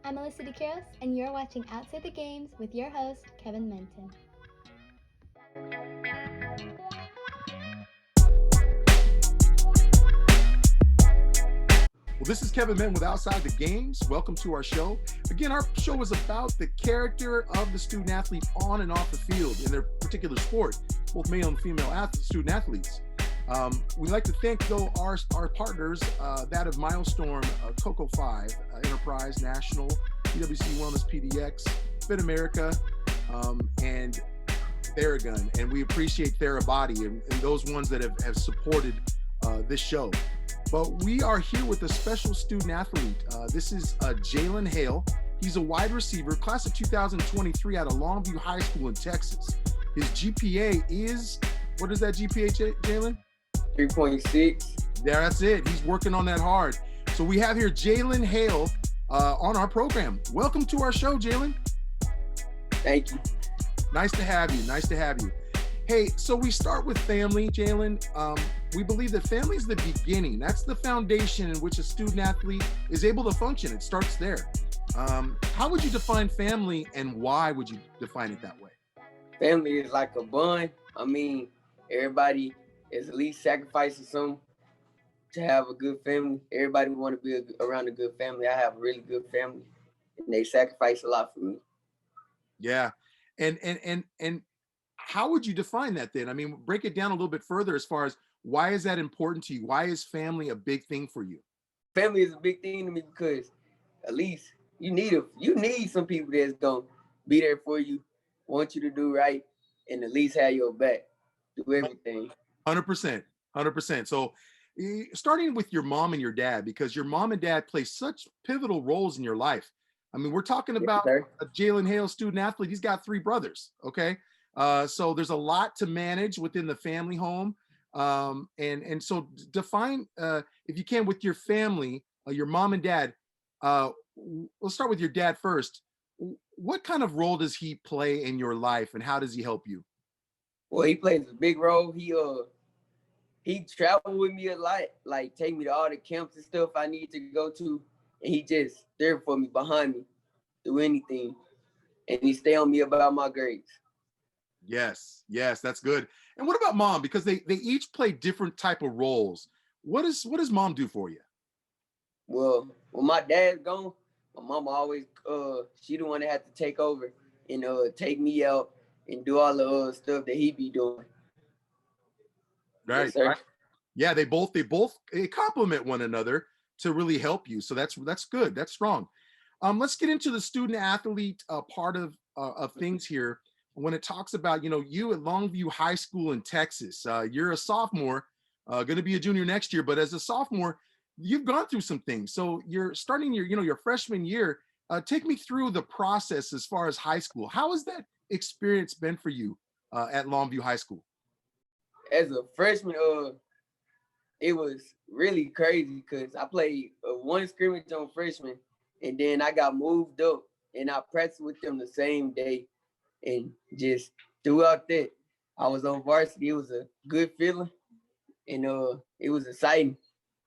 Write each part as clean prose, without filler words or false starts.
I'm Melissa DeCuros, and you're watching Outside the Games with your host, Kevin Menton. Well, this is Kevin Menton with Outside the Games. Welcome to our show. Again, our show is about the character of the student athlete on and off the field in their particular sport, both male and female student athletes. We'd like to thank, though, our partners, that of Milestorm, Coco 5, Enterprise, National, PWC Wellness PDX, Fit America, and Theragun. And we appreciate Therabody and those ones that have supported this show. But we are here with a special student athlete. This is Jalen Hale. He's a wide receiver, class of 2023 out of Longview High School in Texas. His GPA is, what is that GPA, Jalen? 3.6. Yeah, that's it. He's working on that hard. So we have here Jalen Hale on our program. Welcome to our show, Jalen. Thank you. Nice to have you. Nice to have you. Hey, so we start with family, Jalen. We believe that family is the beginning. That's the foundation in which a student athlete is able to function. It starts there. How would you define family, and why would you define it that way? Family is like a bond. I mean, everybody is at least sacrificing something to have a good family. Everybody want to be around a good family. I have a really good family, and they sacrifice a lot for me. Yeah, and how would you define that then? I mean, break it down a little bit further as far as why is that important to you? Why is family a big thing for you? Family is a big thing to me because at least you need some people that's gonna be there for you, want you to do right, and at least have your back, do everything. 100%, 100%. So starting with your mom and your dad, because your mom and dad play such pivotal roles in your life. I mean, we're talking about a Jalen Hale student athlete. He's got 3 brothers, okay? So there's a lot to manage within the family home. And so define, if you can, with your family, your mom and dad. We'll start with your dad first. What kind of role does he play in your life, and how does he help you? Well, he plays a big role. He traveled with me a lot, like take me to all the camps and stuff I need to go to, and he just there for me, behind me, do anything, and he stay on me about my grades. Yes, that's good. And what about mom? Because they each play different type of roles. What does mom do for you? Well, when my dad's gone, my mama always she the one that had to take over and take me out and do all the stuff that he be doing. Right. Yes, sir. Yeah, they both complement one another to really help you. So that's good. That's strong. Let's get into the student athlete part of things here. When it talks about, you at Longview High School in Texas, you're a sophomore, going to be a junior next year, but as a sophomore, you've gone through some things. So you're starting your freshman year. Take me through the process as far as high school. How has that experience been for you at Longview High School? As a freshman, it was really crazy because I played one scrimmage on freshman, and then I got moved up, and I practiced with them the same day. And just throughout that, I was on varsity. It was a good feeling, and it was exciting.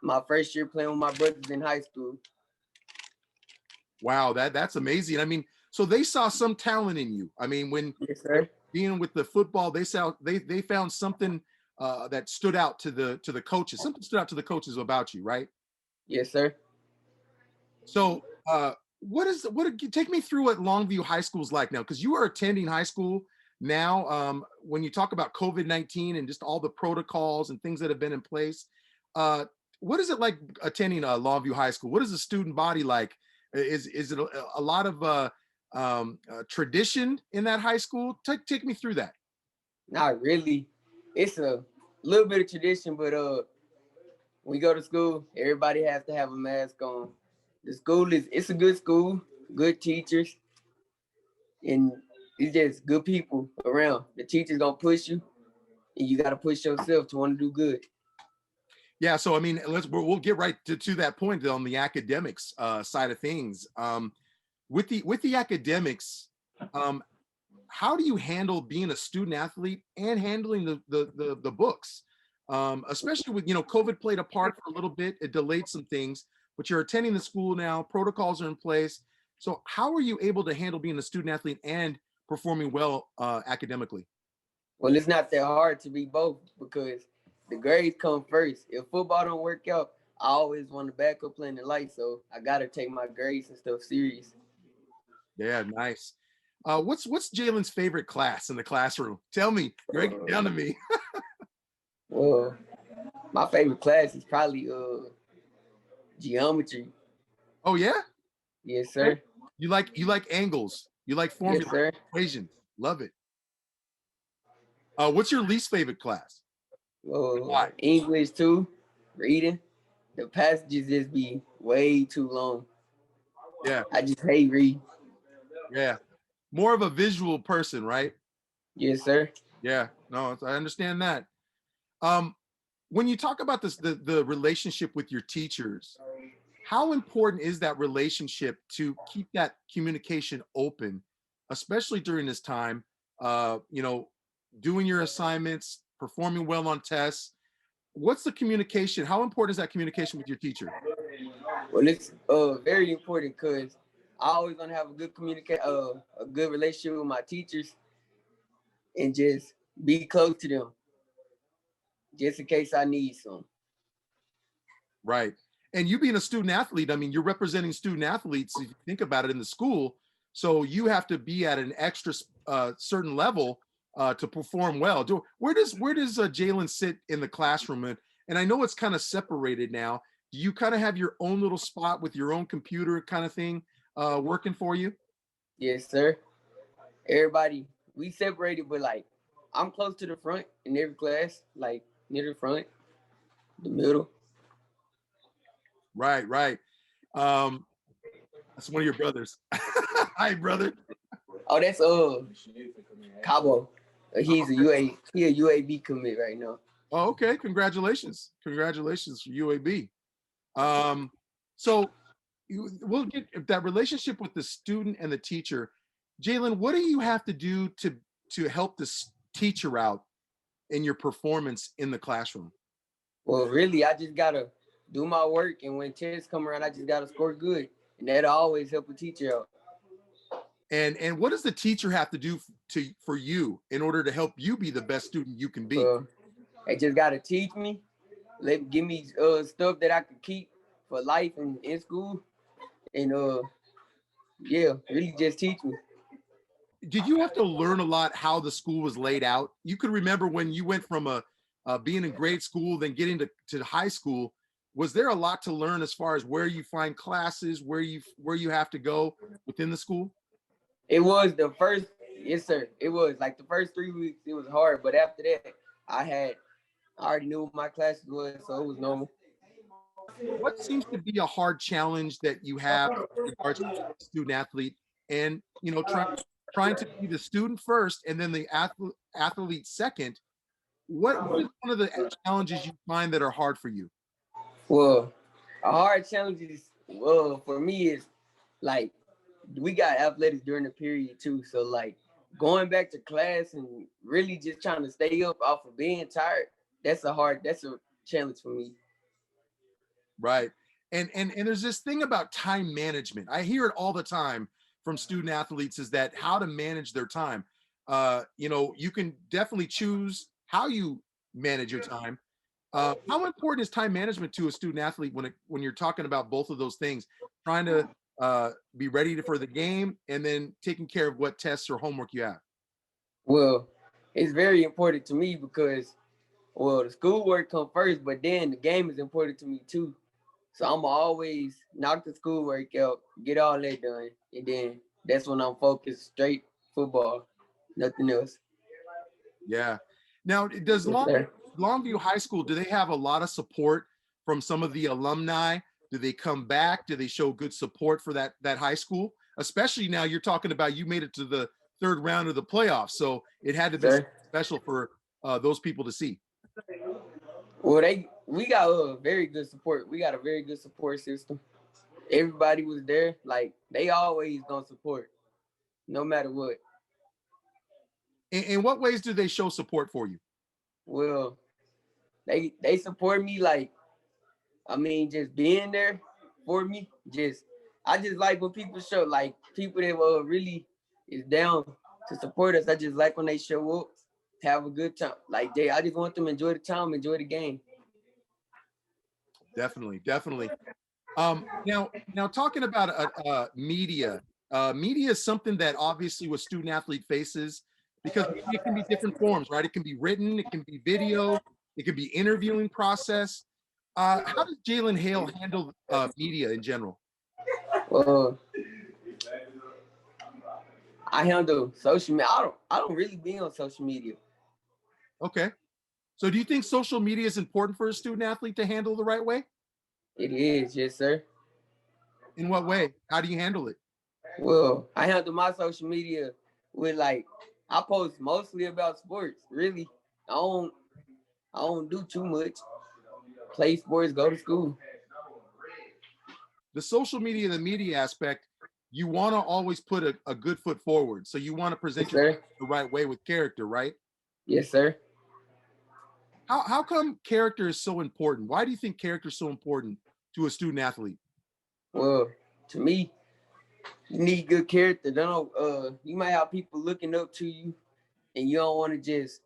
My first year playing with my brothers in high school. Wow, that's amazing. I mean, so they saw some talent in you. I mean, when Yes, sir. being with the football, they found something that stood out to the coaches. Something stood out to the coaches about you, right? Yes, sir. So take me through what Longview High School is like now, because you are attending high school now. When you talk about COVID-19 and just all the protocols and things that have been in place, what is it like attending Longview High School? What is the student body like? Is it a lot of tradition in that high school? Take me through that. Not really. It's a little bit of tradition, but when we go to school, everybody has to have a mask on. The school it's a good school, good teachers, and it's just good people around. The teacher's gonna push you, and you gotta push yourself to want to do good. Yeah, so I mean, we'll get right to that point on the academics side of things. With the academics, how do you handle being a student athlete and handling the books? Especially with COVID played a part for a little bit. It delayed some things, but you're attending the school now. Protocols are in place. So how are you able to handle being a student athlete and performing well academically? Well, it's not that hard to be both because the grades come first. If football don't work out, I always want to back up playing the light, so I gotta take my grades and stuff serious. Yeah, nice. What's Jalen's favorite class in the classroom? Tell me, break it down to me. Well, my favorite class is probably geometry. Oh yeah? Yes, Okay. sir. You like angles. You like Yes, formula, sir. equations. Love it. What's your least favorite class? Why? English too, reading. The passages just be way too long. Yeah, I just hate reading. yeah. More of a visual person, right? Yes, sir. Yeah. No, I understand that. Um, when you talk about this, the relationship with your teachers, how important is that relationship to keep that communication open, especially during this time? You know, doing your assignments, performing well on tests. What's the communication? How important is that communication with your teacher? Well, it's very important because I always want to have a good relationship with my teachers, and just be close to them, just in case I need some. Right. And you being a student athlete, I mean, you're representing student athletes, if you think about it, in the school. So you have to be at an extra certain level to perform well. Where does Jalen sit in the classroom? And I know it's kind of separated now. Do you kind of have your own little spot with your own computer kind of thing working for you? Yes, sir. Everybody, we separated, but like I'm close to the front in every class, like near the front, the middle. Right, right. Um, that's one of your brothers. Hi, brother. Oh, that's Cabo. He a UAB commit right now. Oh, okay. Congratulations. Congratulations for UAB. Um, so we'll get that relationship with the student and the teacher. Jalen, what do you have to do to help this teacher out in your performance in the classroom? Well, really, I just gotta do my work, and when tests come around, I just gotta score good, and that'll always help a teacher out. And what does the teacher have to do for you in order to help you be the best student you can be? Uh, they just gotta teach me, give me stuff that I could keep for life and in school, and yeah, really just teach me. Did you have to learn a lot how the school was laid out? You could remember when you went from being in grade school, then getting to high school. Was there a lot to learn as far as where you find classes, where you have to go within the school? It was the first, yes, sir. It was like the first 3 weeks. It was hard, but after that, I already knew what my classes was, so it was normal. What seems to be a hard challenge that you have in regards to being a student athlete and trying to be the student first and then the athlete second? What is one of the challenges you find that are hard for you? Well, a hard challenge is, for me is like we got athletics during the period too. So like going back to class and really just trying to stay up off of being tired, that's a challenge for me. Right. And there's this thing about time management. I hear it all the time from student athletes is that how to manage their time. You can definitely choose how you manage your time. How important is time management to a student athlete when you're talking about both of those things, trying to be ready for the game and then taking care of what tests or homework you have? Well, it's very important to me because the schoolwork come first, but then the game is important to me too. So I'm always knock the schoolwork out, get all that done, and then that's when I'm focused straight football, nothing else. Yeah. Now, does Yes, sir. Longview High School, do they have a lot of support from some of the alumni? Do they come back? Do they show good support for that high school? Especially now you're talking about you made it to the third round of the playoffs, so it had to be Sir. special for those people to see. Well, we got a very good support. We got a very good support system. Everybody was there. Like they always gonna support, no matter what. In what ways do they show support for you? Well, they support me like I mean just being there for me, just I just like when people show, like people that really is down to support us. I just like when they show up, have a good time. Like I just want them to enjoy the time, enjoy the game. Definitely, definitely. Now talking about media. Media is something that obviously with student athlete faces, because media can be different forms, right? It can be written, it can be video, it can be interviewing process. How does Jalen Hale handle media in general? Uh, I handle social media. I don't really be on social media. Okay. So do you think social media is important for a student athlete to handle the right way? It is, yes, sir. In what way? How do you handle it? Well, I handle my social media with I post mostly about sports. Really, I don't I don't do too much. Play sports, go to school. The social media, the media aspect, you want to always put a good foot forward. So you want to Yes, present yourself sir. the right way with character, right? Yes, sir. How come character is so important? Why do you think character is so important to a student athlete? Well, to me, you need good character. Don't you might have people looking up to you, and you don't want to just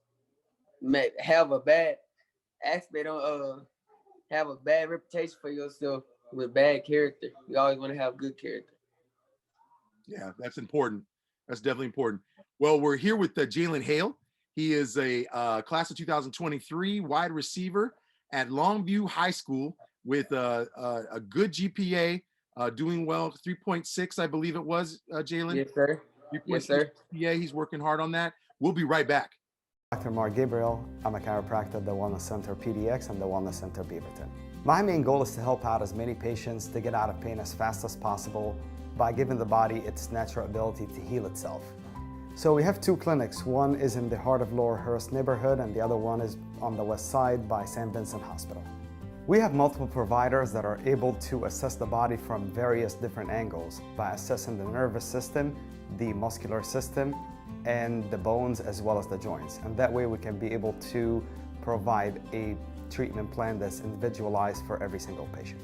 have a bad aspect on have a bad reputation for yourself with bad character. You always want to have good character. Yeah, that's important. That's definitely important. Well, we're here with Jalen Hale. He is a class of 2023 wide receiver at Longview High School with a good GPA, doing well, 3.6, I believe it was, Jalen. Yes, sir. Yes, 3.6 sir. GPA. He's working hard on that. We'll be right back. Dr. Mark Gabriel. I'm a chiropractor at the Wellness Center PDX and the Wellness Center Beaverton. My main goal is to help out as many patients to get out of pain as fast as possible by giving the body its natural ability to heal itself. So we have two clinics. One is in the heart of Lower Hearst neighborhood and the other one is on the west side by St. Vincent Hospital. We have multiple providers that are able to assess the body from various different angles by assessing the nervous system, the muscular system, and the bones as well as the joints. And that way we can be able to provide a treatment plan that's individualized for every single patient.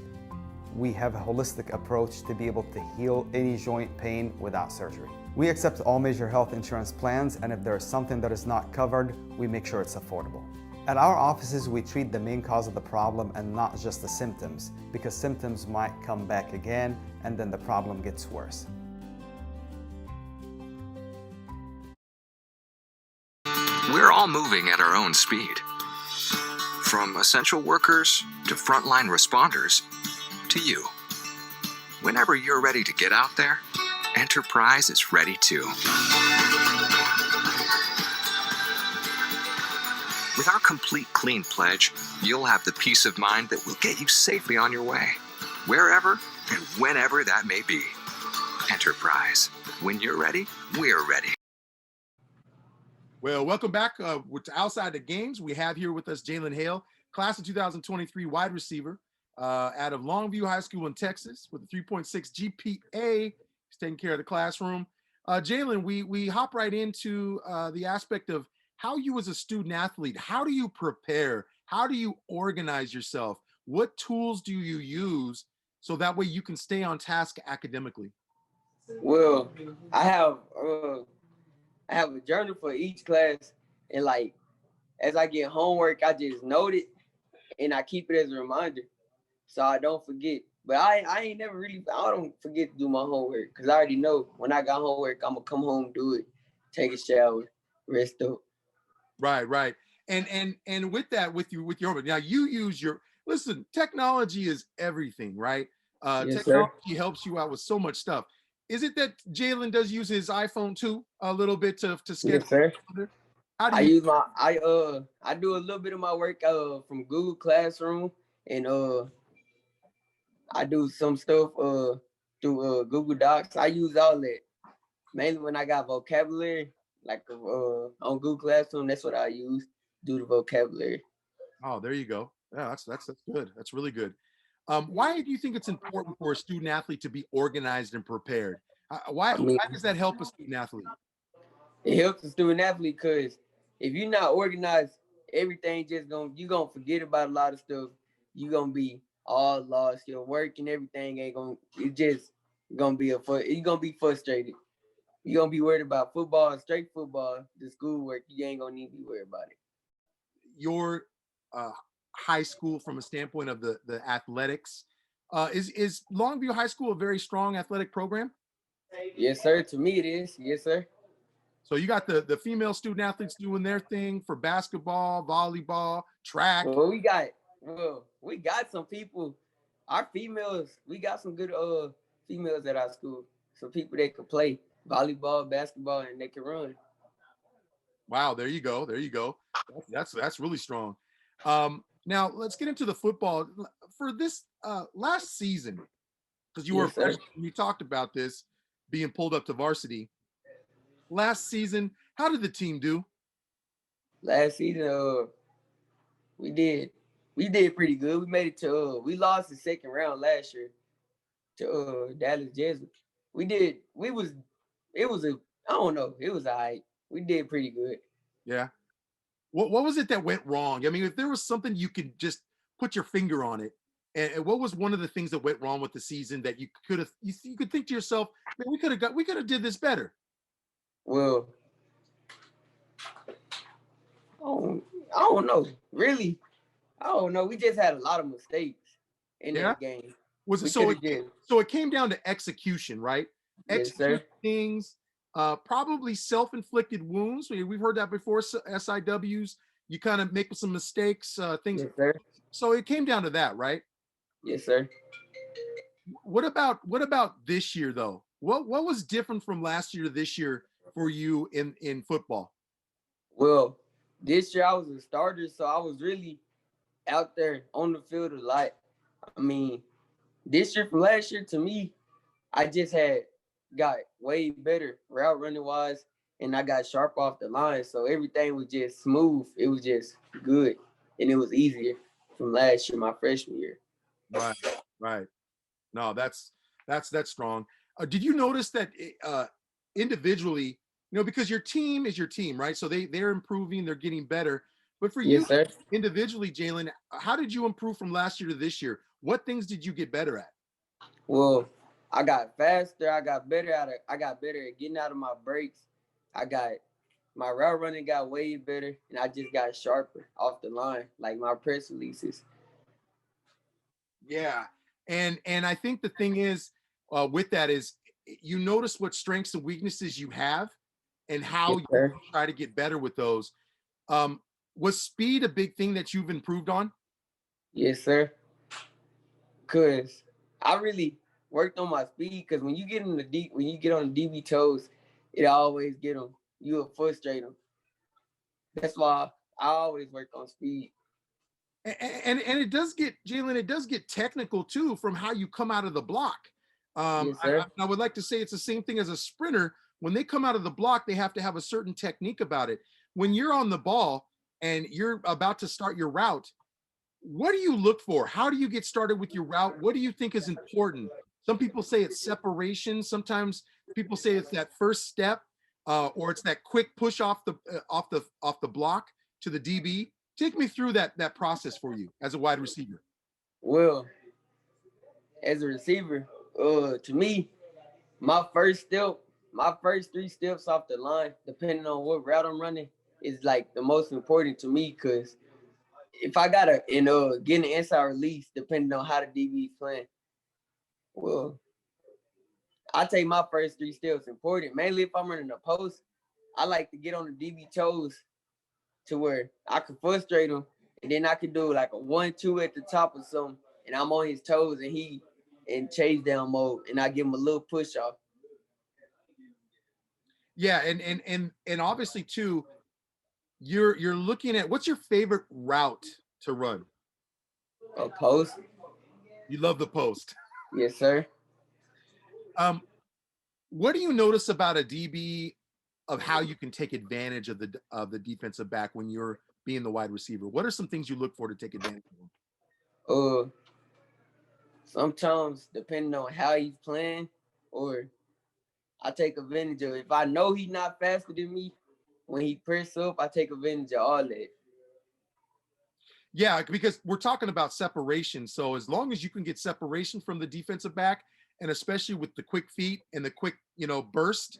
We have a holistic approach to be able to heal any joint pain without surgery. We accept all major health insurance plans, and if there is something that is not covered, we make sure it's affordable. At our offices, we treat the main cause of the problem and not just the symptoms, because symptoms might come back again and then the problem gets worse. We're all moving at our own speed. From essential workers to frontline responders to you. Whenever you're ready to get out there, Enterprise is ready too. With our Complete Clean Pledge, you'll have the peace of mind that will get you safely on your way, wherever and whenever that may be. Enterprise. When you're ready, we're ready. Well, welcome back to Outside the Games. We have here with us Jalen Hale, class of 2023 wide receiver out of Longview High School in Texas with a 3.6 GPA. He's taking care of the classroom. Jalen, we hop right into the aspect of how you as a student athlete, how do you prepare? How do you organize yourself? What tools do you use so that way you can stay on task academically? Well, I have a journal for each class, and as I get homework, I just note it and I keep it as a reminder so I don't forget. But I ain't never really, I don't forget to do my homework because I already know when I got homework, I'm gonna come home, do it, take a shower, rest up. Right. And with that, with your homework, now you use listen, technology is everything, right? Yes, sir. Technology helps you out with so much stuff. Is it that Jalen does use his iPhone too a little bit to schedule? Yes, sir. How do I you use I do a little bit of my work from Google Classroom, and I do some stuff through Google Docs. I use all that mainly when I got vocabulary, on Google Classroom. That's what I use, do the vocabulary. Oh, there you go. Yeah, that's good. That's really good. Why do you think it's important for a student athlete to be organized and prepared? Why I mean, does that help a student athlete? it helps the student athlete because if you're not organized, everything you gonna forget about a lot of stuff. You gonna be all lost. Your work and everything ain't gonna. you're gonna be frustrated. You're gonna be worried about football, straight football, the schoolwork. You ain't gonna need to be worried about it. Your high school, from a standpoint of the athletics, is Longview High School a very strong athletic program? Yes, sir. To me, it is. Yes, sir. So you got the female student athletes doing their thing for basketball, volleyball, track. We got some people. Our females, we got some good females at our school. Some people that could play volleyball, basketball, and they can run. Wow, there you go. There you go. That's really strong. Now let's get into the football for this last season, because you were a Yes, sir. freshman. You talked about this being pulled up to varsity last season. How did the team do? Last season, we did we did pretty good. We made it to we lost the second round last year to Dallas Jesuit. We did we was it was a I don't know, it was all right. We did pretty good. Yeah. What was it that went wrong? I mean, if there was something you could just put your finger on it, and what was one of the things that went wrong with the season that you could have you could think to yourself, man, we could have did this better. Well, I don't know. Really, I don't know. We just had a lot of mistakes in Yeah. that game. Was it We so coulda did. so it came down to execution, right? Yes, sir. Execute things, probably self-inflicted wounds. We've heard that before. SIWs, you kind of make some mistakes, things. Yes, sir. So it came down to that, right? Yes, sir. What about this year though? What was different from last year to this year for you in football? Well, this year I was a starter, so I was really out there on the field a lot. I mean, this year from last year to me, I just got way better route running wise, and I got sharp off the line. So everything was just smooth. It was just good, and it was easier from last year, my freshman year. Right, right. No, that's strong. Did you notice that individually, because your team is your team, right? So they're improving, they're getting better. But for you Yes, sir. individually, Jalen, how did you improve from last year to this year? What things did you get better at? Well, I got faster. I got better at getting out of my breaks. My route running got way better, and I just got sharper off the line, like my press releases. Yeah, and I think the thing is with that is you notice what strengths and weaknesses you have, and how Yes, you sir. try to get better with those. Was speed a big thing that you've improved on? Yes, sir. Cause I really worked on my speed. Cause when you get when you get on the DB toes, it always get them. You'll frustrate them. That's why I always work on speed. And it does get, Jalen, it does get technical too, from how you come out of the block. Yes, sir. I would like to say it's the same thing as a sprinter. When they come out of the block, they have to have a certain technique about it. When you're on the ball and you're about to start your route, what do you look for? How do you get started with your route? What do you think is important? Some people say it's separation. Sometimes people say it's that first step, or it's that quick push off the block to the DB. Take me through that process for you as a wide receiver. Well, as a receiver, to me, my first 3 steps off the line, depending on what route I'm running, is like the most important to me. Cause if I gotta get an inside release, depending on how the DB is playing, well, I take my first 3 steps important. Mainly if I'm running a post, I like to get on the DB toes to where I can frustrate him, and then I can do like a 1-2 at the top or something, and I'm on his toes, and he in chase down mode, and I give him a little push off. Yeah, and obviously too, you're looking at, what's your favorite route to run? A post. You love the post. Yes, sir. What do you notice about a DB of how you can take advantage of the defensive back when you're being the wide receiver? What are some things you look for to take advantage of them? Sometimes depending on how he's playing, or I take advantage of it. If I know he's not faster than me, when he press up, I take advantage of all that. Yeah, because we're talking about separation. So as long as you can get separation from the defensive back, and especially with the quick feet and the quick, burst,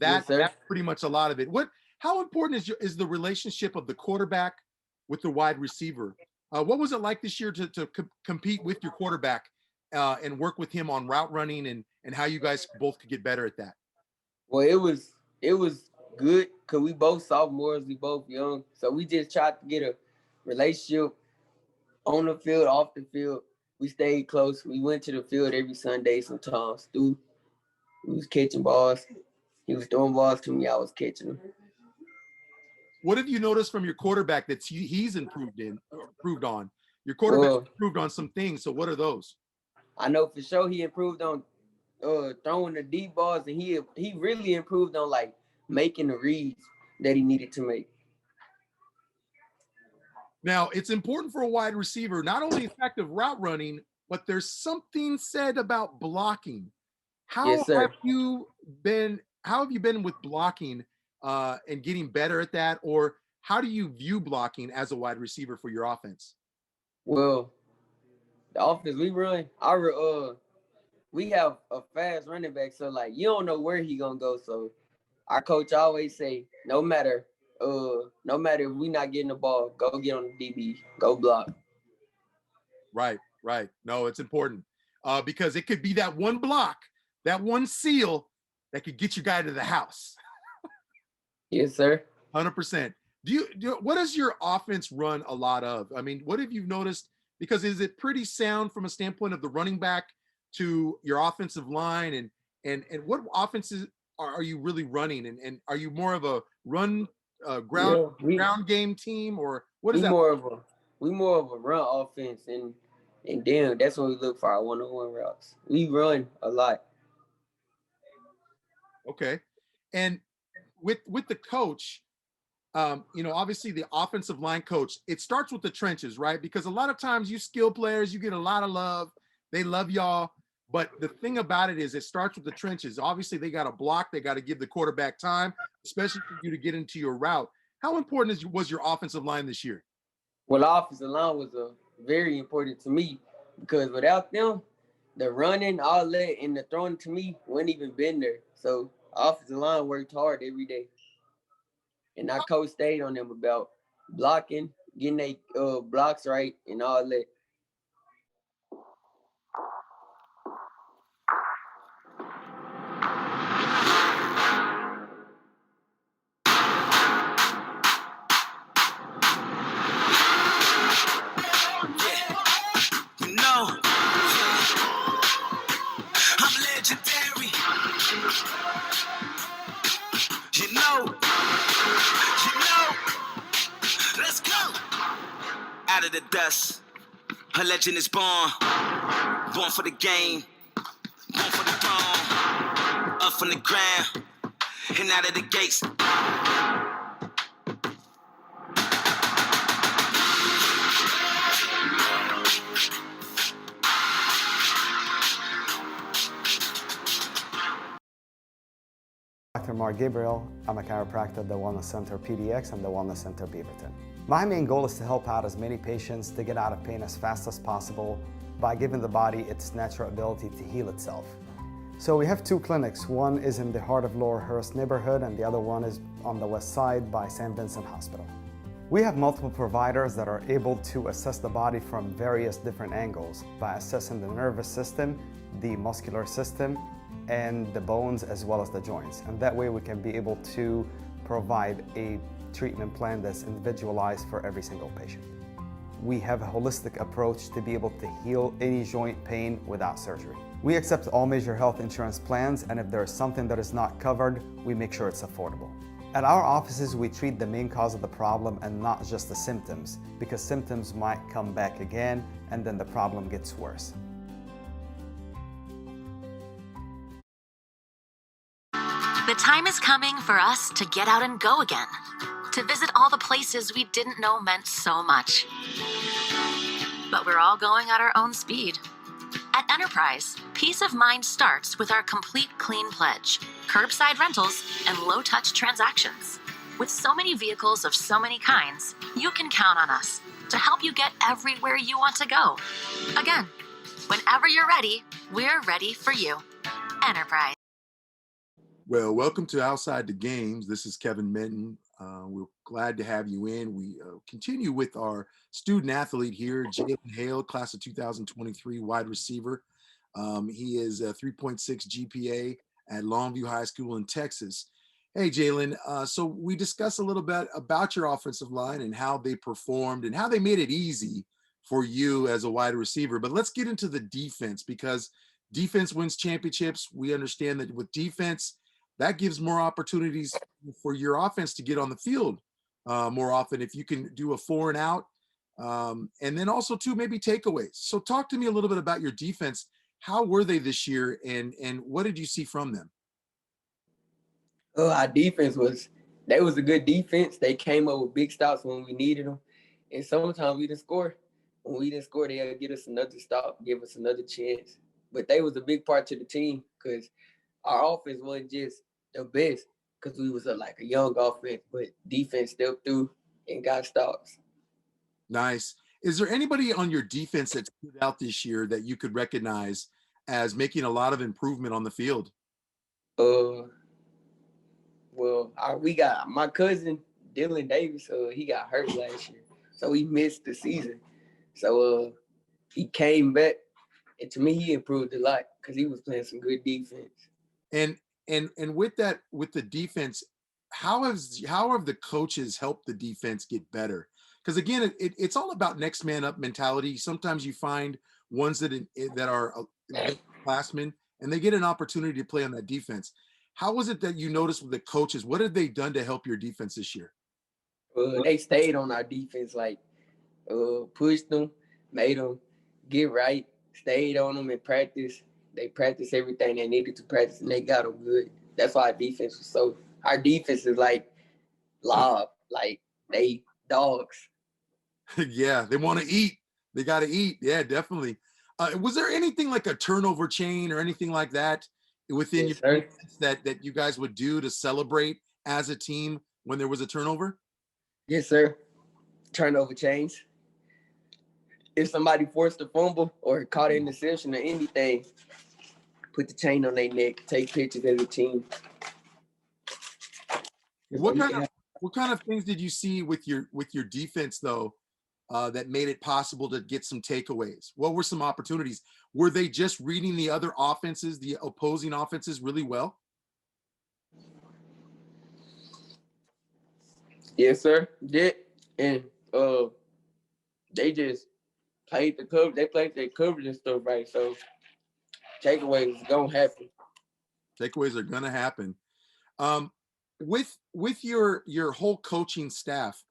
Yes, sir. that's pretty much a lot of it. How important is the relationship of the quarterback with the wide receiver? What was it like this year to compete with your quarterback and work with him on route running and how you guys both could get better at that? Well, it was good because we both sophomores, we both young, so we just tried to get a relationship on the field, off the field. We stayed close. We went to the field every Sunday sometimes. We was catching balls. He was throwing balls to me. I was catching them. What have you noticed from your quarterback that he's improved on? Your quarterback Well, improved on some things. So what are those? I know for sure he improved on throwing the deep balls, and he really improved on like making the reads that he needed to make. Now, it's important for a wide receiver, not only effective route running, but there's something said about blocking. Yes, How sir. have you been with blocking and getting better at that? Or how do you view blocking as a wide receiver for your offense? Well, the offense we run, we have a fast running back, so like you don't know where he gonna go. So our coach always say, no matter if we not getting the ball, go get on the DB, go block. Right. No, it's important because it could be that one block, that one seal that could get your guy to the house. Yes, sir. 100%. What does your offense run a lot of? I mean, what have you noticed? Because is it pretty sound from a standpoint of the running back to your offensive line, and what offenses are you really running? And are you more of a run ground game team, or what is we that? more of a run offense, and then that's when we look for our one-on-one routes. We run a lot. Okay. And with the coach, obviously the offensive line coach, it starts with the trenches, right? Because a lot of times you skill players, you get a lot of love. They love y'all. But the thing about it is it starts with the trenches. Obviously, they got to block. They got to give the quarterback time, especially for you to get into your route. How important was your offensive line this year? Well, the offensive line was very important to me because without them, the running, all that, and the throwing to me wouldn't even been there. So offensive line worked hard every day. And our coach stayed on them about blocking, getting their blocks right, and all that. You know, I'm legendary. You know, let's go. Out of the dust, a legend is born. Born for the game, born for the throne. Up from the ground, and out of the gates. Dr. Mark Gabriel. I'm a chiropractor at the Wellness Center PDX and the Wellness Center Beaverton. My main goal is to help out as many patients to get out of pain as fast as possible by giving the body its natural ability to heal itself. So we have two clinics. One is in the heart of Lower Hearst neighborhood and the other one is on the west side by St. Vincent Hospital. We have multiple providers that are able to assess the body from various different angles by assessing the nervous system, the muscular system, and the bones as well as the joints. And that way we can be able to provide a treatment plan that's individualized for every single patient. We have a holistic approach to be able to heal any joint pain without surgery. We accept all major health insurance plans, and if there is something that is not covered, we make sure it's affordable. At our offices, we treat the main cause of the problem and not just the symptoms, because symptoms might come back again and then the problem gets worse. The time is coming for us to get out and go again, to visit all the places we didn't know meant so much. But we're all going at our own speed. At Enterprise, peace of mind starts with our complete clean pledge, curbside rentals, and low-touch transactions. With so many vehicles of so many kinds, you can count on us to help you get everywhere you want to go. Again, Whenever you're ready, we're ready for you. Enterprise. Well, welcome to Outside the Games. This is Kevin Minton. We're glad to have you in. We continue with our student athlete here, Jalen Hale, class of 2023 wide receiver. He is a 3.6 GPA at Longview High School in Texas. Hey, Jalen, so we discussed a little bit about your offensive line and how they performed and how they made it easy for you as a wide receiver. But let's get into the defense, because defense wins championships. We understand that with defense, that gives more opportunities for your offense to get on the field more often if you can do a 4 and out. And then also too, maybe takeaways. So talk to me a little bit about your defense. How were they this year, and what did you see from them? Our defense was a good defense. They came up with big stops when we needed them. And sometimes we didn't score. When we didn't score, they'll get us another stop, give us another chance. But they was a big part to the team, because our offense wasn't just the best because we was like a young offense, but defense stepped through and got stops. Nice. Is there anybody on your defense that stood out this year that you could recognize as making a lot of improvement on the field? Well, we got my cousin Dylan Davis. He got hurt last year, so he missed the season. So he came back, and to me, he improved a lot because he was playing some good defense. And with that, with the defense, how have the coaches helped the defense get better? Because again, it's all about next man up mentality. Sometimes you find ones that are classmen, and they get an opportunity to play on that defense. How was it that you noticed with the coaches? What have they done to help your defense this year? They stayed on our defense, like pushed them, made them get right, stayed on them in practice. They practiced everything they needed to practice, and they got them good. That's why our defense is like live, like they dogs. Yeah, they want to eat. They got to eat. Yeah, definitely. Was there anything like a turnover chain or anything like that within your defense that you guys would do to celebrate as a team when there was a turnover? Yes, sir. Turnover chains. If somebody forced a fumble or caught an interception or anything, put the chain on their neck, take pictures as a team. What kind of things did you see with your defense though that made it possible to get some takeaways? What were some opportunities? Were they just reading the other offenses, the opposing offenses, really well? Yes, sir. Did and they just played the cover. They played their coverage and stuff right. So takeaways gonna happen. Takeaways are gonna happen. With your whole coaching staff,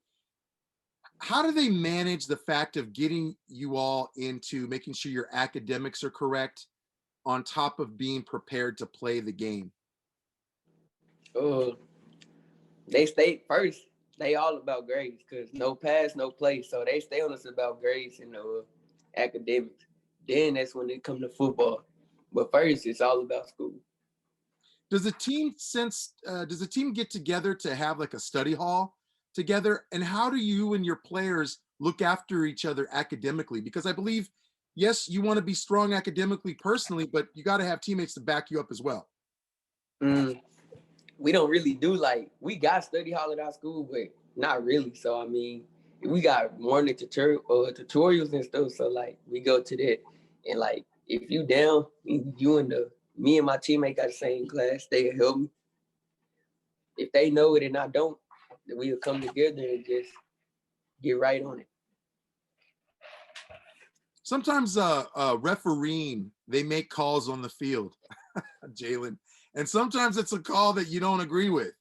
how do they manage the fact of getting you all into making sure your academics are correct on top of being prepared to play the game? They stay first. They all about grades, because no pass, no play. So they stay on us about grades and academics. Then that's when they come to football. But first, it's all about school. Does the team get together to have like a study hall together? And how do you and your players look after each other academically? Because I believe, yes, you want to be strong academically personally, but you got to have teammates to back you up as well. We don't really do we got study hall at our school, but not really. So I mean, we got morning tutorials and stuff. So we go to that, and if you down, me and my teammate got the same class, they'll help me. If they know it and I don't, then we'll come together and just get right on it. Sometimes refereeing, they make calls on the field, Jalen, and sometimes it's a call that you don't agree with.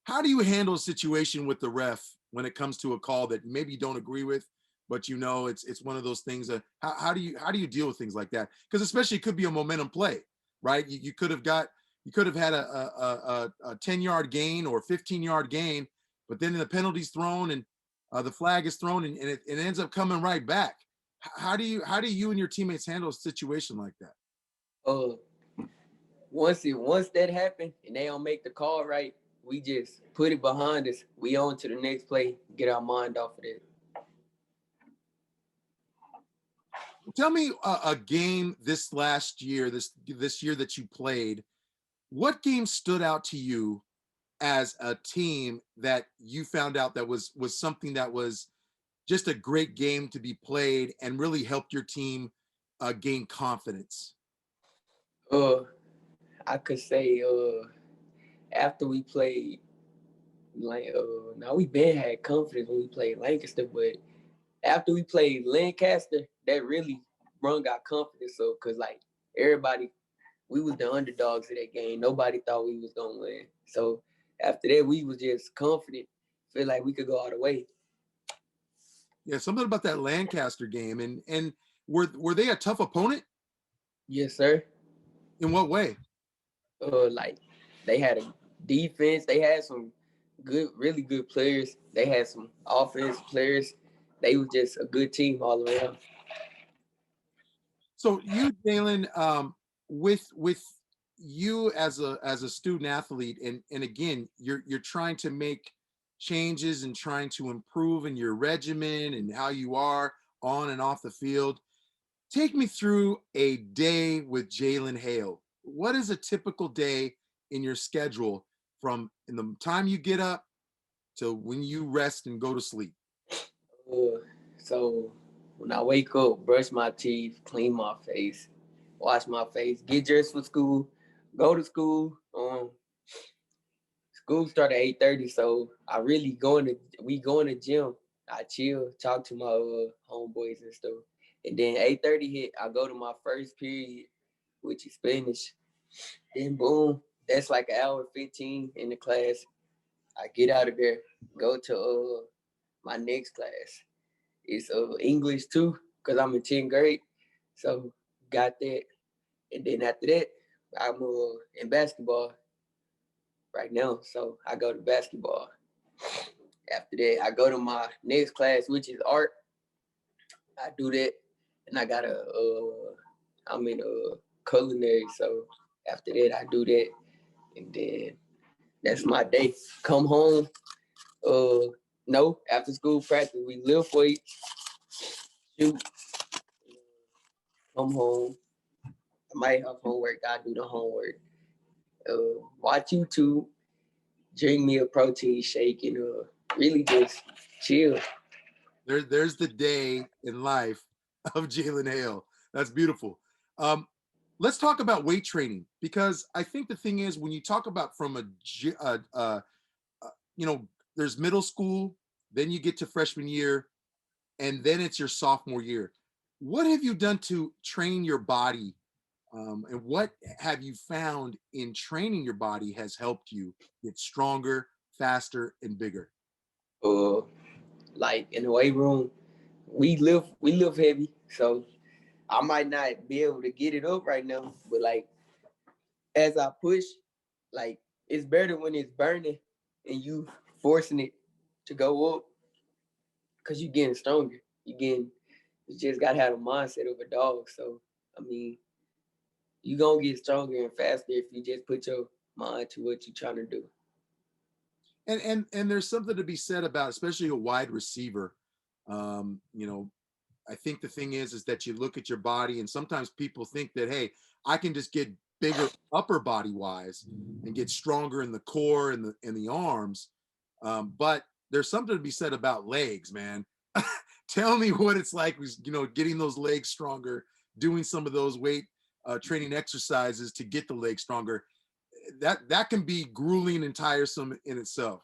How do you handle a situation with the ref when it comes to a call that maybe you don't agree with, but it's one of those things that how do you deal with things like that? Because especially it could be a momentum play, right? You could have had a 10-yard gain or 15-yard gain, but then the penalty's thrown and the flag is thrown and it ends up coming right back. How do you and your teammates handle a situation like that? Once that happened and they don't make the call right, we just put it behind us. We on to the next play, get our mind off of it. Tell me a game this last year, this year that you played. What game stood out to you as a team that you found out that was something that was just a great game to be played and really helped your team gain confidence? Uh, I could say after we played like now we been had confidence when we played Lancaster, but after we played Lancaster, that really brung our confidence up because like everybody, we was the underdogs of that game. Nobody thought we was gonna win. So after that, we was just confident, feel like we could go all the way. Yeah, something about that Lancaster game, and were they a tough opponent? Yes, sir. In what way? Like they had a defense. They had some good, really good players. They had some offense players. They was just a good team all around. So you, Jalen, with you as a student athlete, and again, you're trying to make changes and trying to improve in your regimen and how you are on and off the field. Take me through a day with Jalen Hale. What is a typical day in your schedule from in the time you get up to when you rest and go to sleep? Uh, so when I wake up, brush my teeth, clean my face, wash my face, get dressed for school, go to school. School start at 8:30, so I really going to gym. I chill, talk to my homeboys and stuff. And then 8:30 hit, I go to my first period, which is Spanish. Then boom, that's like an hour 15 in the class. I get out of there, go to my next class. It's English too, because I'm in 10th grade. So got that. And then after that, I'm in basketball right now. So I go to basketball. After that, I go to my next class, which is art. I do that, and I got I'm in culinary. So after that, I do that, and then that's my day. Come home. Uh, no, after school practice, we lift weights, shoot, come home. I might have homework. I do the homework. Watch YouTube, drink me a protein shake, and really just chill. There's the day in life of Jalen Hale. That's beautiful. Um, let's talk about weight training, because I think the thing is when you talk about from you know, there's middle school, then you get to freshman year, and then it's your sophomore year. What have you done to train your body, and what have you found in training your body has helped you get stronger, faster, and bigger? Uh, like in the weight room, we live heavy, so I might not be able to get it up right now, but like as I push, like it's better when it's burning and you forcing it to go up because you getting stronger. You just gotta have a mindset of a dog. So I mean, you gonna get stronger and faster if you just put your mind to what you're trying to do. And there's something to be said about, especially a wide receiver. You know, I think the thing is that you look at your body, and sometimes people think that, hey, I can just get bigger upper body wise and get stronger in the core and the arms. But there's something to be said about legs, man. Tell me what it's like, you know, getting those legs stronger, doing some of those weight training exercises to get the legs stronger. That can be grueling and tiresome in itself.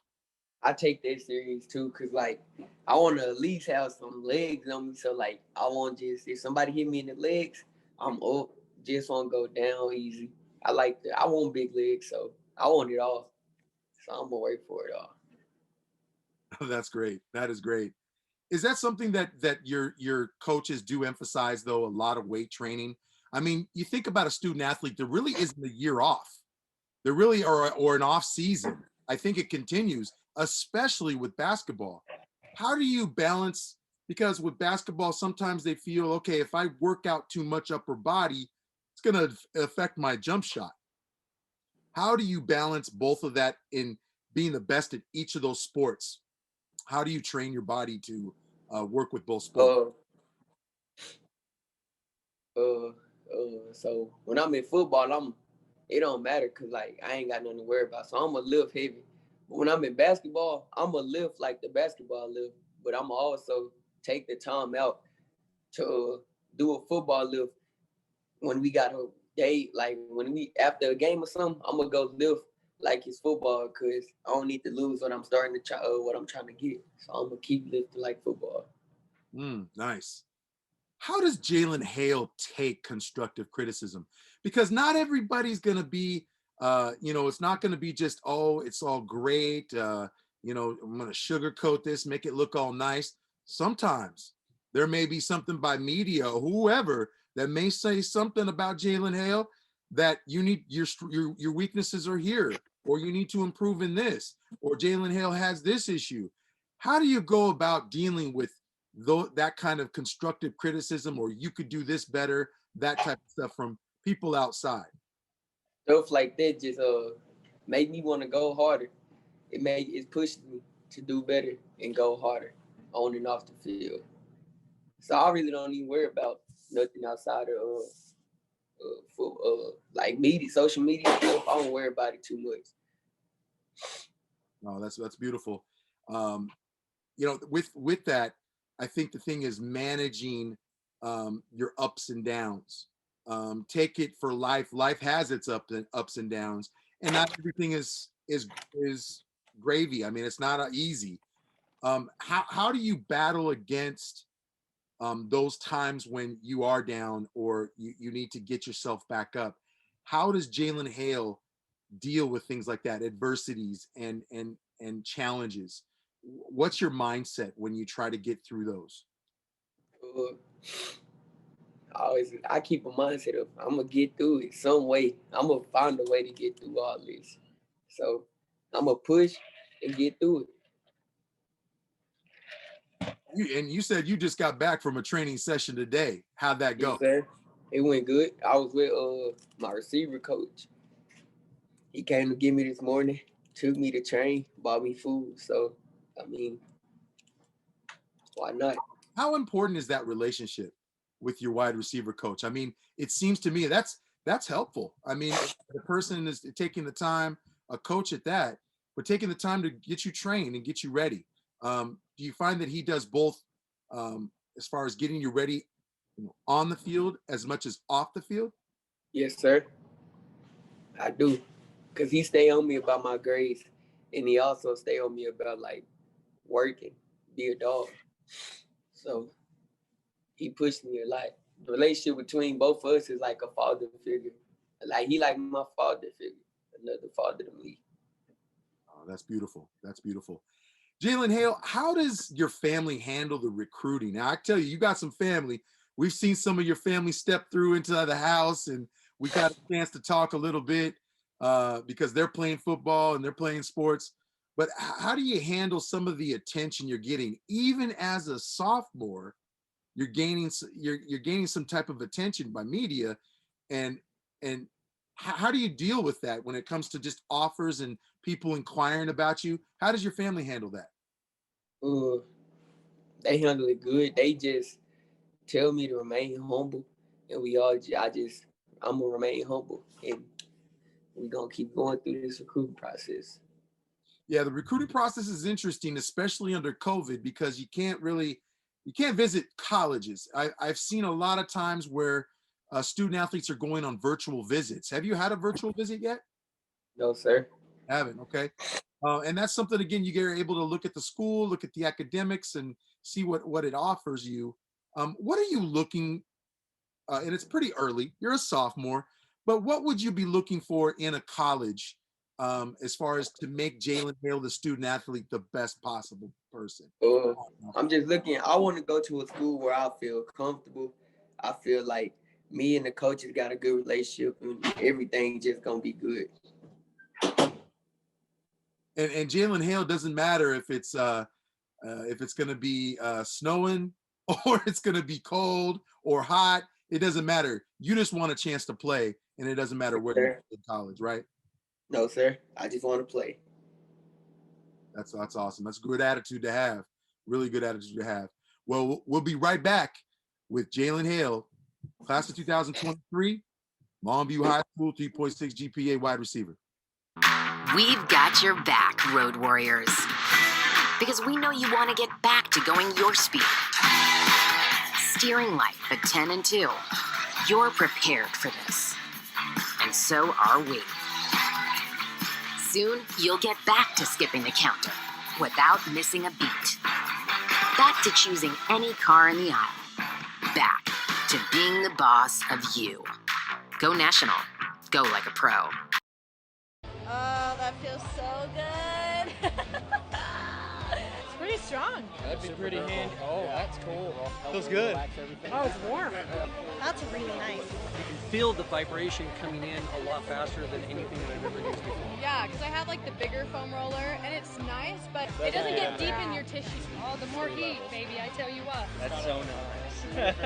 I take that serious too, cause like I want to at least have some legs on me. So like I want just if somebody hit me in the legs, I'm up. Just want to go down easy. I want big legs, so I want it all. So I'm gonna work for it all. That's great. That is great. Is that something that your coaches do emphasize, though, a lot of weight training? I mean, you think about a student athlete, there really isn't a year off. There really or an off season. I think it continues, especially with basketball. How do you balance? Because with basketball, sometimes they feel, okay, if I work out too much upper body, it's going to affect my jump shot. How do you balance both of that in being the best at each of those sports? How do you train your body to work with both sports? Uh, So when I'm in football, it don't matter because like I ain't got nothing to worry about. So I'm gonna lift heavy. But when I'm in basketball, I'm gonna lift like the basketball lift, but I'm also take the time out to do a football lift when we got a day, like when we after a game or something. I'm gonna go lift like it's football because I don't need to lose when I'm starting to try what I'm trying to get. So I'm gonna keep lifting like football. Nice. How does Jalen Hale take constructive criticism? Because not everybody's going to be, it's not going to be just, oh, it's all great. I'm going to sugarcoat this, make it look all nice. Sometimes there may be something by media or whoever that may say something about Jalen Hale that you need your weaknesses are here, or you need to improve in this, or Jalen Hale has this issue. How do you go about dealing with that kind of constructive criticism, or you could do this better, that type of stuff from people outside? Stuff like that just make me want to go harder. It pushes me to do better and go harder on and off the field. So I really don't even worry about nothing outside of for like media, social media stuff. I don't worry about it too much. No, that's beautiful. With that, I think the thing is managing your ups and downs. Take it for life. Life has its ups and downs, and not everything is gravy. I mean, it's not easy. How do you battle against those times when you are down or you need to get yourself back up? How does Jalen Hale deal with things like that, adversities and challenges? What's your mindset when you try to get through those? Uh, I keep a mindset of I'm gonna get through it some way. I'm gonna find a way to get through all this. So I'm gonna push and get through it. You said you just got back from a training session today. How'd that Yes, go? sir. It went good. I was with my receiver coach. He came to get me this morning, took me to train, bought me food. So I mean, why not? How important is that relationship with your wide receiver coach? I mean, it seems to me that's helpful. I mean, the person is taking the time, a coach at that, but taking the time to get you trained and get you ready. Do you find that he does both, as far as getting you ready, on the field as much as off the field? Yes, sir. I do. Cause he stay on me about my grades, and he also stay on me about like working, be a dog. So he pushed me a lot. The relationship between both of us is like a father figure. Like he like my father figure, another father to me. Oh, that's beautiful. That's beautiful. Jalen Hale, how does your family handle the recruiting? Now, I tell you, you got some family. We've seen some of your family step through into the house, and we got a chance to talk a little bit because they're playing football and they're playing sports. But how do you handle some of the attention you're getting, even as a sophomore? You're gaining some type of attention by media, and and how do you deal with that when it comes to just offers and people inquiring about you? How does your family handle that? Uh, they handle it good. They just tell me to remain humble, and I'm gonna remain humble, and we gonna keep going through this recruiting process. Yeah, the recruiting process is interesting, especially under COVID, because you can't visit colleges. I've seen a lot of times where student athletes are going on virtual visits. Have you had a virtual visit yet? No, sir. Haven't. Okay. And that's something, again, you get able to look at the school, look at the academics, and see what it offers you. What are you looking? And it's pretty early. You're a sophomore, but what would you be looking for in a college, as far as to make Jalen Hale the student athlete the best possible person? Uh, I'm just looking. I want to go to a school where I feel comfortable. I feel like me and the coaches got a good relationship, and everything just gonna be good. And Jalen Hale doesn't matter if it's going to be snowing or it's going to be cold or hot. It doesn't matter. You just want a chance to play, and it doesn't matter where you're in college, right? No, sir. I just want to play. That's awesome. That's a good attitude to have. Really good attitude to have. Well, we'll be right back with Jalen Hale Class of 2023, Longview High School, 3.6 GPA wide receiver. We've got your back, Road Warriors. Because we know you want to get back to going your speed. Steering life at 10 and 2. You're prepared for this. And so are we. Soon, you'll get back to skipping the counter without missing a beat. Back to choosing any car in the aisle. Back to being the boss of you. Go National. Go like a pro. Oh, that feels so good. It's pretty strong. That'd be pretty handy. Oh, that's cool. Feels good. Oh, it's warm. That's really nice. You can feel the vibration coming in a lot faster than anything that I've ever used before. Yeah, because I have like the bigger foam roller, and it's nice, but it doesn't get deep in your tissue. Oh, the more heat, baby, I tell you what. That's so nice.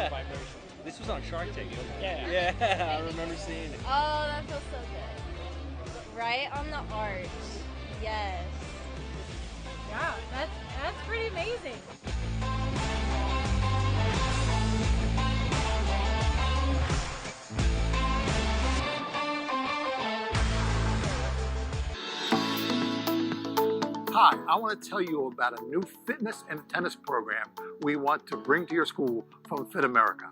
This was on Shark Tank, wasn't it? Yeah, I remember seeing it. Oh, that feels so good. Right on the arch. Yes. Yeah, that's pretty amazing. Hi, I want to tell you about a new fitness and tennis program we want to bring to your school from Fit America.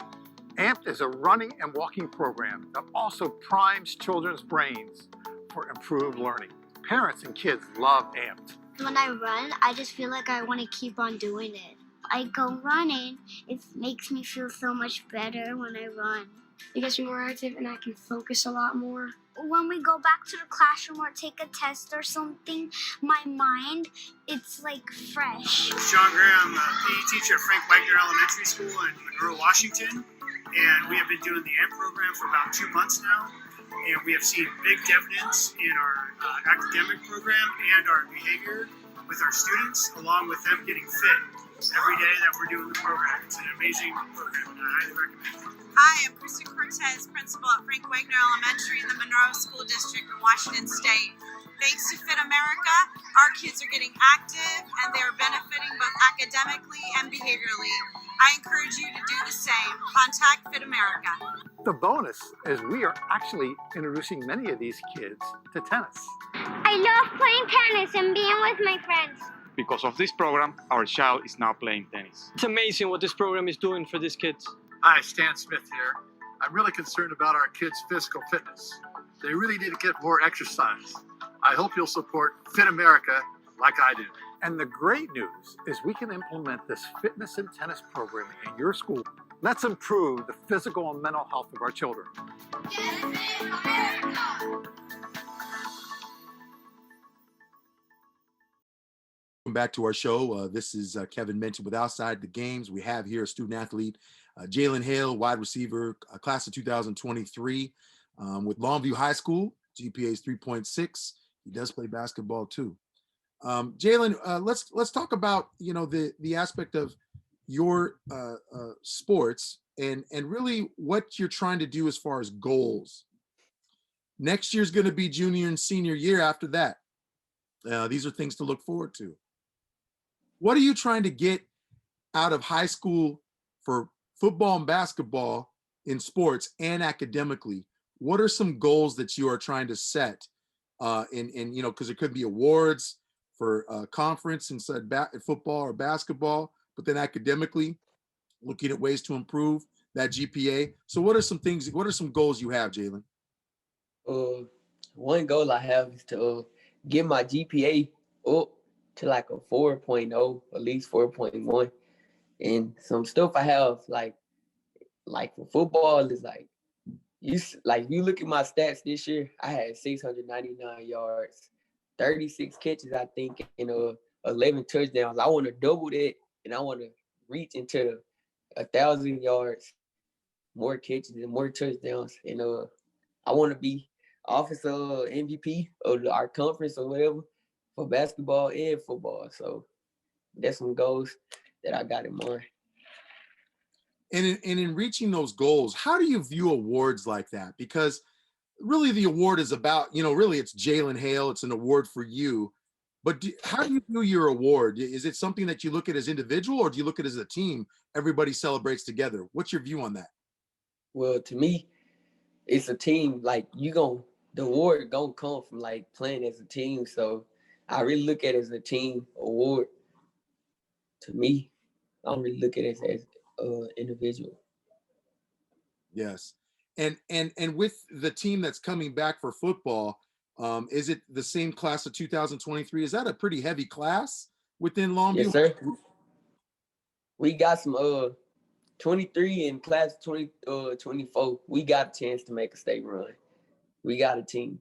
AMPed is a running and walking program that also primes children's brains for improved learning. Parents and kids love AMPed. When I run, I just feel like I want to keep on doing it. I go running, it makes me feel so much better when I run. It gets me more active and I can focus a lot more. When we go back to the classroom or take a test or something, my mind, it's like fresh. John Graham, PE teacher at Frank Wagner Elementary School in Monroe, Washington. And we have been doing the AMP program for about 2 months now. And we have seen big dividends in our academic program and our behavior with our students, along with them getting fit every day that we're doing the program. It's an amazing program, and I highly recommend it. Hi, I'm Kristen Cortez, principal at Frank Wagner Elementary in the Monroe School District in Washington State. Thanks to Fit America, our kids are getting active and they are benefiting both academically and behaviorally. I encourage you to do the same. Contact Fit America. The bonus is we are actually introducing many of these kids to tennis. I love playing tennis and being with my friends. Because of this program, our child is now playing tennis. It's amazing what this program is doing for these kids. Hi, Stan Smith here. I'm really concerned about our kids' physical fitness. They really need to get more exercise. I hope you'll support Fit America like I do. And the great news is we can implement this fitness and tennis program in your school. Let's improve the physical and mental health of our children. Welcome back to our show. This is Kevin mentioned with Outside the Games. We have here a student athlete, Jalen Hale, wide receiver, class of 2023 with Longview High School. GPA is 3.6. He does play basketball too. Jalen, let's talk about the aspect of your sports and really what you're trying to do as far as goals. Next year's going to be junior and senior year after that. These are things to look forward to. What are you trying to get out of high school for football and basketball in sports and academically? What are some goals that you are trying to set? Because there could be awards for conference inside football or basketball, but then academically, looking at ways to improve that GPA. So what are some things, what are some goals you have, Jalen? One goal I have is to get my GPA up to like a 4.0, at least 4.1. And some stuff I have like for football is you look at my stats this year, I had 699 yards, 36 catches, I think, and 11 touchdowns. I want to double that, and I want to reach into 1,000 yards, more catches and more touchdowns. And I want to be offensive MVP of our conference or whatever for basketball and football. So that's some goals that I got in mind. And in reaching those goals, how do you view awards like that? Because really the award is about, really it's Jalen Hale. It's an award for you. But how do you view your award? Is it something that you look at as individual, or do you look at it as a team? Everybody celebrates together. What's your view on that? Well, to me, it's a team. Like the award gonna come from like playing as a team. So I really look at it as a team award. To me, I don't really look at it as individual. Yes. And with the team that's coming back for football, is it the same class of 2023? Is that a pretty heavy class within Longview? Yes, sir. We got some 23 in class 24. We got a chance to make a state run. We got a team.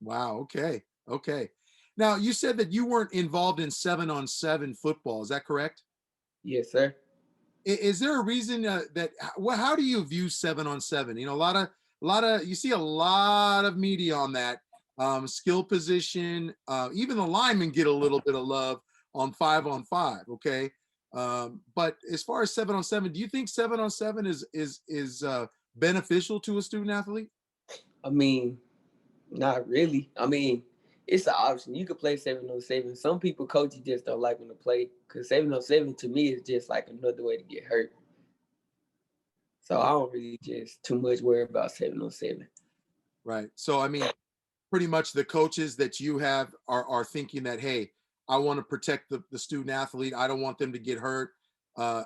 Wow. Okay. Okay. Now you said that you weren't involved in 7-on-7 football. Is that correct? Yes, sir. Is there a reason that? Well, how do you view 7-on-7? You know, a lot of you see a lot of media on that skill position. Even the linemen get a little bit of love on 5-on-5. Okay, but as far as 7-on-7, do you think 7-on-7 is beneficial to a student athlete? I mean, not really. I mean, it's an option. You could play 7-on-7. Some people coaches just don't like them to play because 7-on-7 to me is just like another way to get hurt. So I don't really just too much worry about 7-on-7. Right. So I mean, pretty much the coaches that you have are thinking that, hey, I want to protect the student athlete. I don't want them to get hurt.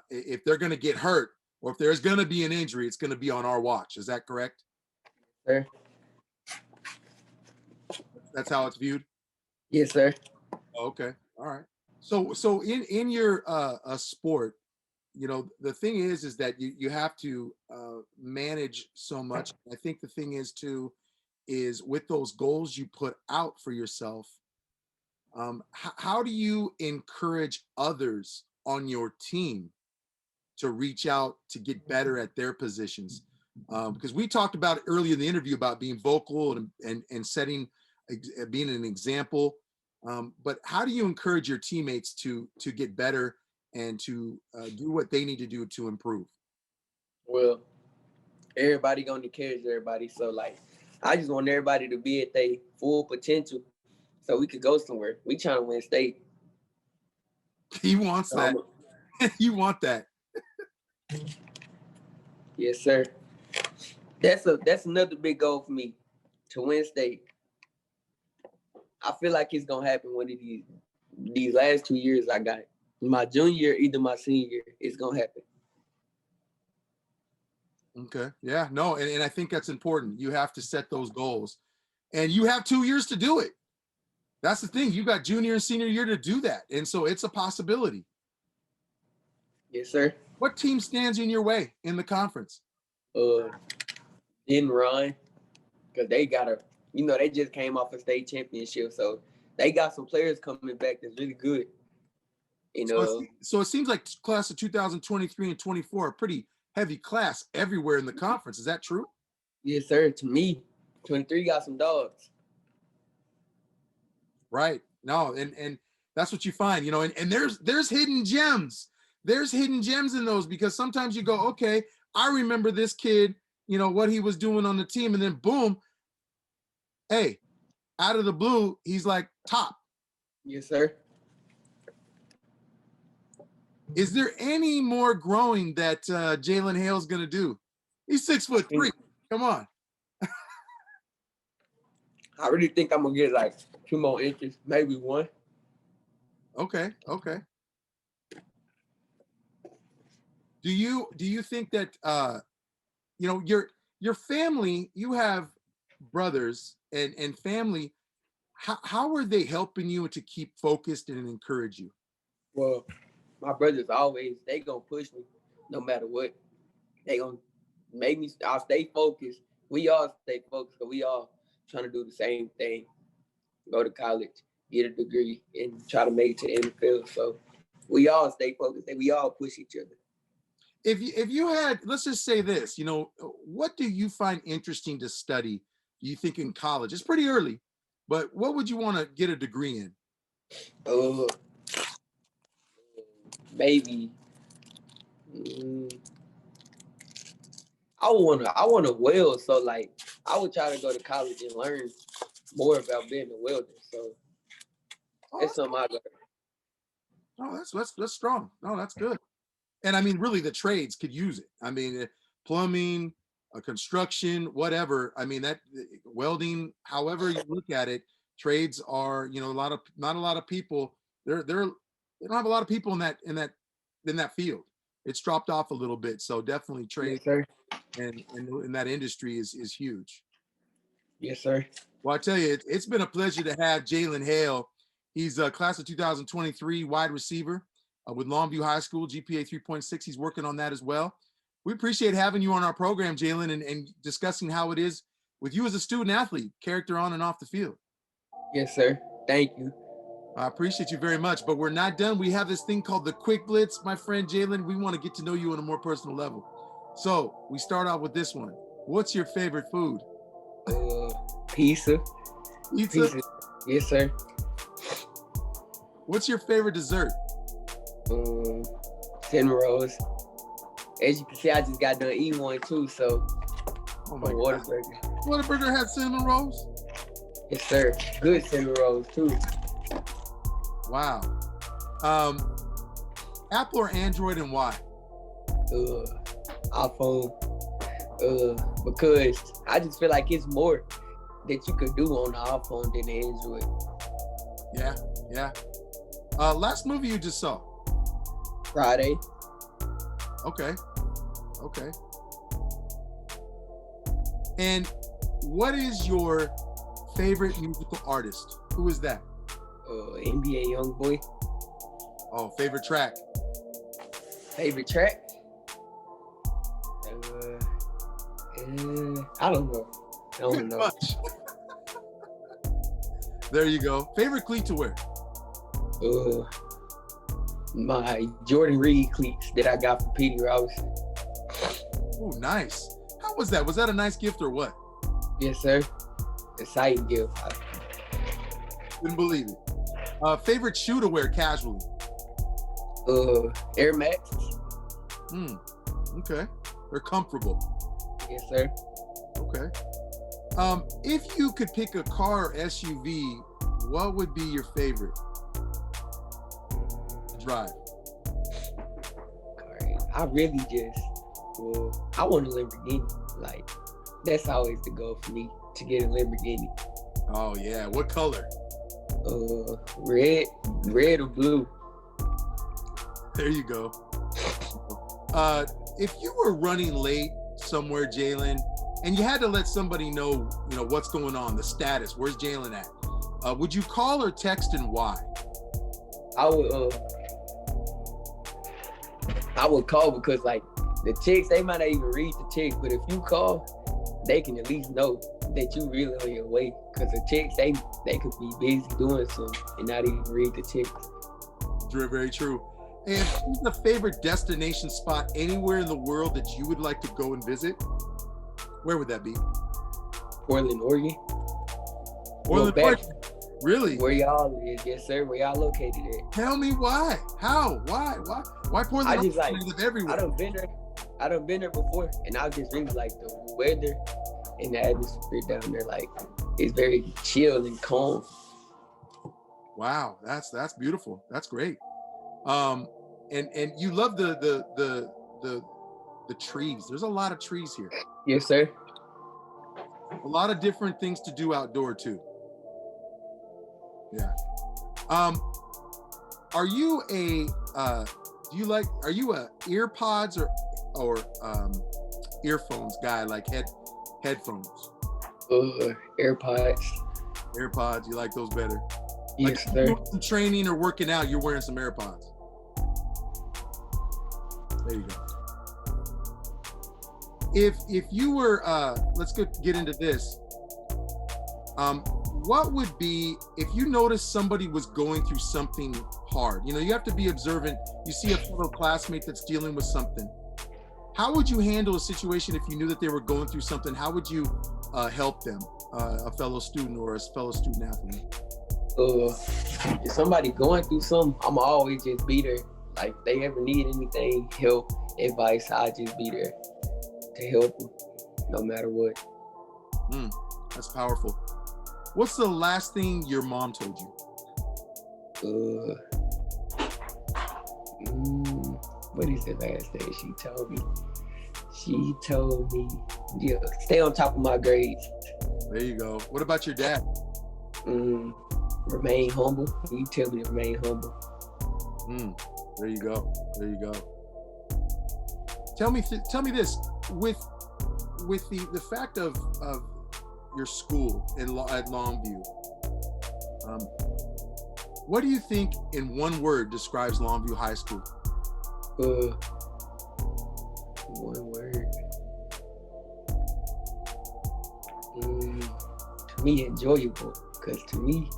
If they're going to get hurt or if there's going to be an injury, it's going to be on our watch. Is that correct? Sir. That's how it's viewed? Yes, sir. Okay. All right. So in your sport, you know, the thing is that you have to manage so much. I think the thing is too, is with those goals you put out for yourself, how do you encourage others on your team to reach out to get better at their positions? Because we talked about it earlier in the interview about being vocal and setting, being an example. But how do you encourage your teammates to get better and to do what they need to do to improve? Well, everybody gonna encourage everybody. So like, I just want everybody to be at their full potential, so we could go somewhere. We trying to win state. He wants that. You want that. Yes, sir. That's another big goal for me, to win state. I feel like it's gonna happen one of these last 2 years I got. My junior year, either my senior year, it's gonna happen. Okay. Yeah, no, and I think that's important. You have to set those goals. And you have 2 years to do it. That's the thing. You got junior and senior year to do that. And so it's a possibility. Yes, sir. What team stands in your way in the conference? In Ryan, because they they just came off a state championship, so they got some players coming back that's really good. So it seems like class of 2023 and 24 are pretty heavy class everywhere in the conference. Is that true? Yes, sir. To me, 23 got some dogs. Right. No, and that's what you find, you know, and there's hidden gems. There's hidden gems in those, because sometimes you go, okay, I remember this kid, you know, what he was doing on the team, and then boom, hey, out of the blue, he's like top. Yes, sir. Is there any more growing that Jalen Hale's gonna do? He's 6'3". Come on. I really think I'm gonna get like 2 more inches, maybe 1. Okay. Okay. Do you think that you know, your family, you have brothers and family, how are they helping you to keep focused and encourage you? Well, my brothers they gonna push me no matter what. They gonna make me. I'll stay focused. We all stay focused because we all trying to do the same thing. Go to college, get a degree, and try to make it to the NFL. So we all stay focused and we all push each other. If you had, let's just say this, you know, what do you find interesting to study? You think in college? It's pretty early, but what would you want to get a degree in? Maybe. I want to weld, so like I would try to go to college and learn more about being a welder. So that's something I learned. Oh, that's strong. No, that's good. And I mean, really, the trades could use it. I mean, plumbing, construction, whatever. I mean, that welding, however you look at it, trades are, you know, not a lot of people. They don't have a lot of people in that field. It's dropped off a little bit. So definitely trade Yes, sir. and in that industry is huge. Yes, sir. Well, I tell you, it's been a pleasure to have Jalen Hale. He's a class of 2023 wide receiver with Longview High School, GPA 3.6. He's working on that as well. We appreciate having you on our program, Jalen, and discussing how it is with you as a student athlete, character on and off the field. Yes, sir. Thank you. I appreciate you very much, but we're not done. We have this thing called the Quick Blitz, my friend Jalen. We want to get to know you on a more personal level. So we start out with this one. What's your favorite food? Pizza. Pizza? Yes, sir. What's your favorite dessert? Cinnamon rolls. As you can see, I just got done eating one too, so. Oh my God. Whataburger has cinnamon rolls? Yes, sir. Good cinnamon rolls too. Wow. Apple or Android, and why? iPhone. Because I just feel like it's more that you could do on the iPhone than the Android. Yeah. Last movie you just saw? Friday. Okay. And what is your favorite musical artist? Who is that? NBA Youngboy. Oh, favorite track? Favorite track? I don't know. Much. There you go. Favorite cleat to wear? My Jordan Reed cleats that I got from Petey Rouse. Oh, nice. How was that? Was that a nice gift or what? Yes, sir. Exciting gift. Couldn't believe it. Favorite shoe to wear casually? Air Max. Okay. They're comfortable. Yes, sir. Okay. If you could pick a car or SUV, what would be your favorite to drive? I really just, I want a Lamborghini. Like, that's always the goal for me, to get a Lamborghini. Oh yeah, what color? Red or blue. There you go. If you were running late somewhere, Jalen, and you had to let somebody know, what's going on, the status, where's Jalen at? Would you call or text, and why? I would call because, like, the chicks, they might not even read the chicks, but if you call, they can at least know that you really on your way. Because the chicks, they could be busy doing something and not even read the chicks. Very, very true. And who's the favorite destination spot anywhere in the world that you would like to go and visit? Where would that be? Portland, Oregon. Portland, Oregon? Really? Where y'all is, yes, sir. Where y'all located at? Tell me why. How? Why Portland? I just like, everywhere. I done been there before, and I just really like the weather and the atmosphere down there. Like, it's very chill and calm. Wow, that's beautiful. That's great. And you love the trees. There's a lot of trees here. Yes, sir. A lot of different things to do outdoor too. Yeah. Are you a earpods or earphones guy, like headphones? AirPods. AirPods, you like those better? Yes, like, sir. Doing some training or working out, you're wearing some AirPods. There you go. If you were, let's get into this. What would be, if you noticed somebody was going through something hard, you have to be observant. You see a fellow classmate that's dealing with something. How would you handle a situation if you knew that they were going through something? How would you help them, a fellow student or a fellow student athlete? If somebody going through something, I'm always just be there. Like, if they ever need anything, help, advice, I'll just be there to help them, no matter what. That's powerful. What's the last thing your mom told you? What is the last thing she told me? She told me, yeah, stay on top of my grades. There you go. What about your dad? Remain humble. You tell me to remain humble. There you go. There you go. Tell me this, with the fact of your school at Longview. What do you think in one word describes Longview High School? One word. To me, enjoyable. Because to me,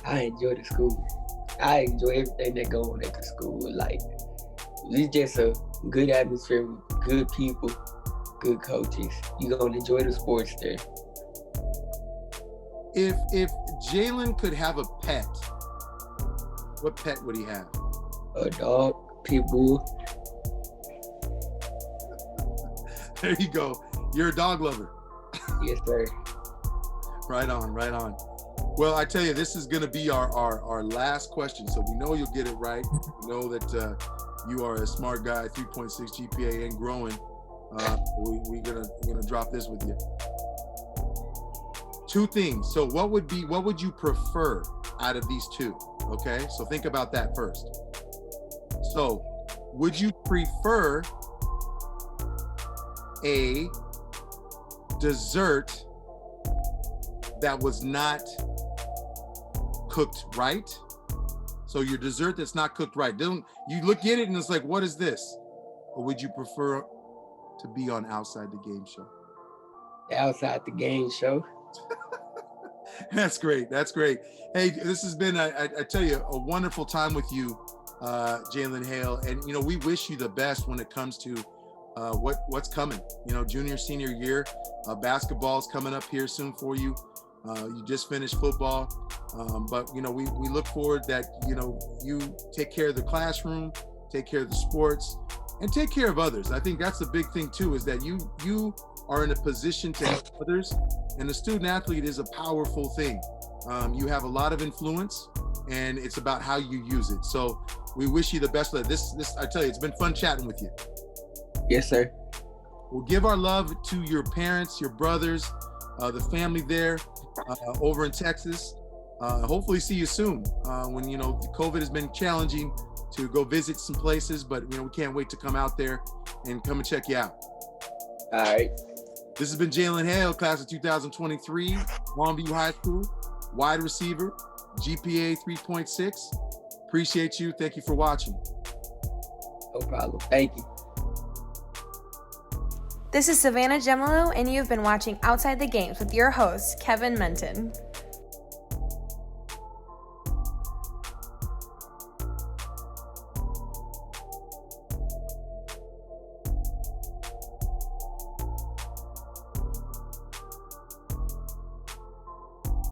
I enjoy the school. I enjoy everything that goes on at the school. Like, it's just a good atmosphere with good people, good coaches. You're going to enjoy the sports there. If Jalen could have a pet, what pet would he have? A dog, pit bull. There you go. You're a dog lover. Yes, sir. Right on, right on. Well, I tell you, this is going to be our last question, so we know you'll get it right. We know that you are a smart guy, 3.6 GPA and growing. We're gonna drop this with you. Two things. So what would you prefer out of these two? Okay, so think about that first. So would you prefer a dessert that was not cooked right? So your dessert that's not cooked right, you look at it and it's like, what is this? Or would you prefer to be on Outside the Game Show? Outside the Game Show. That's great. That's great. Hey, this has been, I tell you, a wonderful time with you, Jalen Hale. And, we wish you the best when it comes to what's coming. Junior, senior year, basketball's coming up here soon for you. You just finished football. But, we look forward that, you take care of the classroom, take care of the sports, and take care of others. I think that's the big thing, too, is that you are in a position to help others. And the student athlete is a powerful thing. You have a lot of influence, and it's about how you use it. So we wish you the best of this. I tell you, it's been fun chatting with you. Yes, sir. We'll give our love to your parents, your brothers, the family there over in Texas. Hopefully see you soon when, COVID has been challenging to go visit some places, but, we can't wait to come out there and come and check you out. All right. This has been Jalen Hale, class of 2023, Longview High School, wide receiver, GPA 3.6. Appreciate you. Thank you for watching. No problem. Thank you. This is Savannah Gemolo, and you've been watching Outside the Games with your host, Kevin Menton.